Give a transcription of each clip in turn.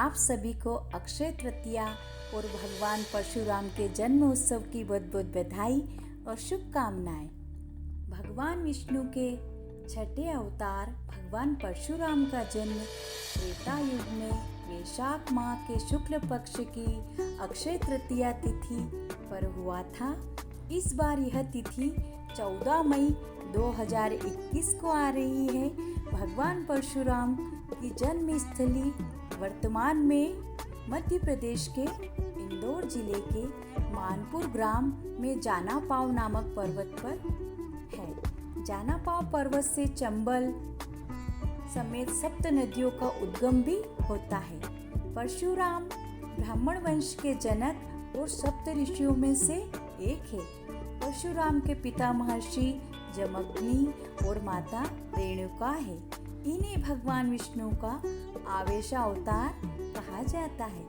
आप सभी को अक्षय तृतीया और भगवान परशुराम के जन्म उत्सव की बहुत बहुत बधाई और शुभकामनाएं। भगवान विष्णु के छठे अवतार भगवान परशुराम का जन्म त्रेता युग में वैशाख माह के शुक्ल पक्ष की अक्षय तृतीया तिथि पर हुआ था। इस बार यह तिथि 14 मई 2021 को आ रही है। भगवान परशुराम की जन्म स्थली वर्तमान में मध्य प्रदेश के इंदौर जिले के मानपुर ग्राम में जानापाव नामक पर्वत पर है। जानापाव पर्वत से चंबल समेत सप्त नदियों का उद्गम भी होता है। परशुराम ब्राह्मण वंश के जनक और सप्त ऋषियों में से एक है। परशुराम के पिता महर्षि जमदग्नि और माता रेणुका है। इन्हें भगवान विष्णु का आवेशावतार कहा जाता है।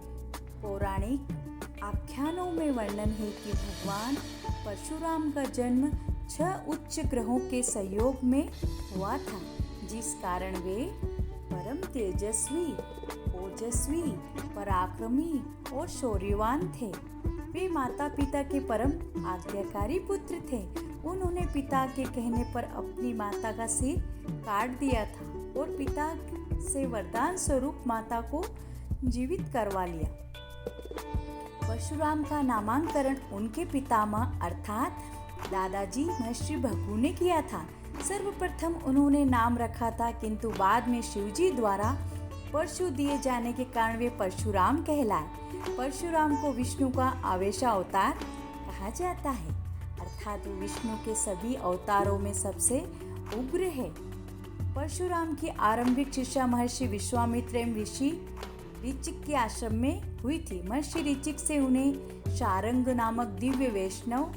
पौराणिक आख्यानों में वर्णन है कि भगवान परशुराम का जन्म 6 उच्च ग्रहों के सहयोग में हुआ था, जिस कारण वे परम तेजस्वी, ओजस्वी, पराक्रमी और शौर्यवान थे। वे माता पिता के परम आज्ञाकारी पुत्र थे। उन्होंने पिता के कहने पर अपनी माता का सिर काट दिया था और पिता से वरदान स्वरूप माता को जीवित करवा लिया। परशुराम का नामकरण उनके पितामह अर्थात दादाजी महर्षि भृगु ने किया था। सर्वप्रथम उन्होंने नाम रखा था, किंतु बाद में शिवजी द्वारा परशु दिए जाने के कारण वे परशुराम कहलाए। परशुराम को विष्णु का आवेशावतार कहा जाता है, अर्थात वो विष्णु के सभी अवतारों में सबसे उग्र है। परशुराम की आरंभिक शिक्षा महर्षि विश्वामित्र एवं ऋषि ऋचिक के आश्रम में हुई थी। महर्षि ऋचिक से उन्हें शारंग नामक दिव्य वैष्णव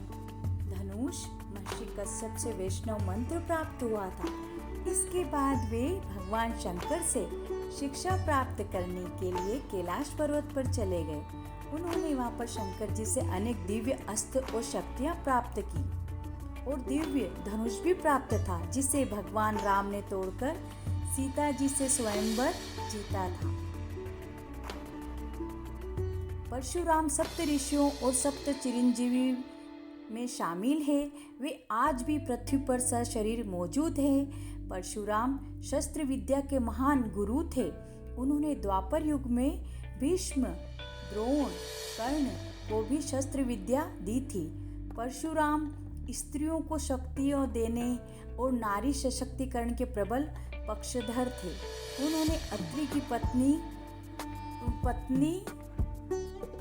धनुष, महर्षि कश्यप से वैष्णव मंत्र प्राप्त हुआ था। इसके बाद वे भगवान शंकर से शिक्षा प्राप्त करने के लिए कैलाश पर्वत पर चले गए। उन्होंने वहां पर शंकर जी से अनेक दिव्य अस्त्र और शक्तियां प्राप्त की और दिव्य धनुष भी प्राप्त था, जिसे भगवान राम ने तोड़कर सीता जी से स्वयंवर जीता था। परशुराम सप्त ऋषियों और सप्त चिरंजीवी में शामिल है। वे आज भी पृथ्वी पर सशरीर मौजूद हैं। परशुराम शस्त्र विद्या के महान गुरु थे। उन्होंने द्वापर युग में भीष्म, द्रोण, कर्ण को भी शस्त्र विद्या दी थी। परशुराम स्त्रियों को शक्तियाँ देने और नारी सशक्तिकरण के प्रबल पक्षधर थे। उन्होंने अत्रि की पत्नी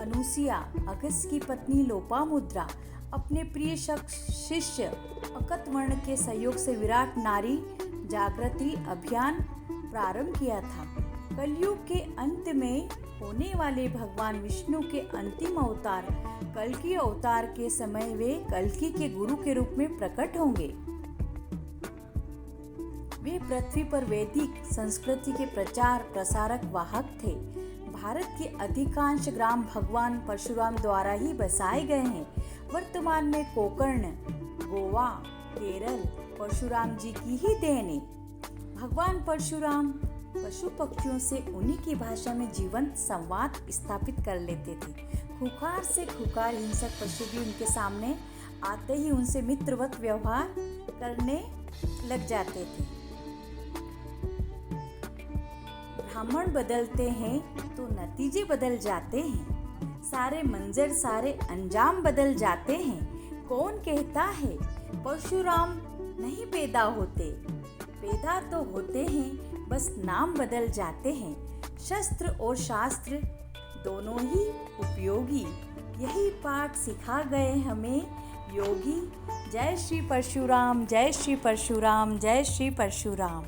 अनुसुईया, अगस्त्य की पत्नी लोपामुद्रा, अपने प्रिय शिष्य अकतवर्ण के सहयोग से विराट नारी जागृति अभियान प्रारंभ किया था। कलयुग के अंत में होने वाले भगवान विष्णु के अंतिम अवतार कल्कि अवतार के समय वे कल्कि के गुरु के रूप में प्रकट होंगे। वे पृथ्वी पर वैदिक संस्कृति के प्रचार प्रसारक वाहक थे। भारत के अधिकांश ग्राम भगवान परशुराम द्वारा ही बसाए गए हैं। वर्तमान में कोकर्ण, गोवा, केरल परशुराम जी की ही देन है। भगवान परशुराम पशु पक्षियों से उन्हीं की भाषा में जीवंत संवाद स्थापित कर लेते थे। खुखार से खुखार हिंसक पशु भी उनके सामने आते ही उनसे मित्रवत व्यवहार करने लग जाते थे। ब्राह्मण बदलते हैं तो नतीजे बदल जाते हैं। सारे मंजर, सारे अंजाम बदल जाते हैं। कौन कहता है परशुराम नहीं पैदा होते? पैदा तो होते हैं, बस नाम बदल जाते हैं। शस्त्र और शास्त्र दोनों ही उपयोगी, यही पाठ सिखा गए हमें योगी। जय श्री परशुराम, जय श्री परशुराम, जय श्री परशुराम।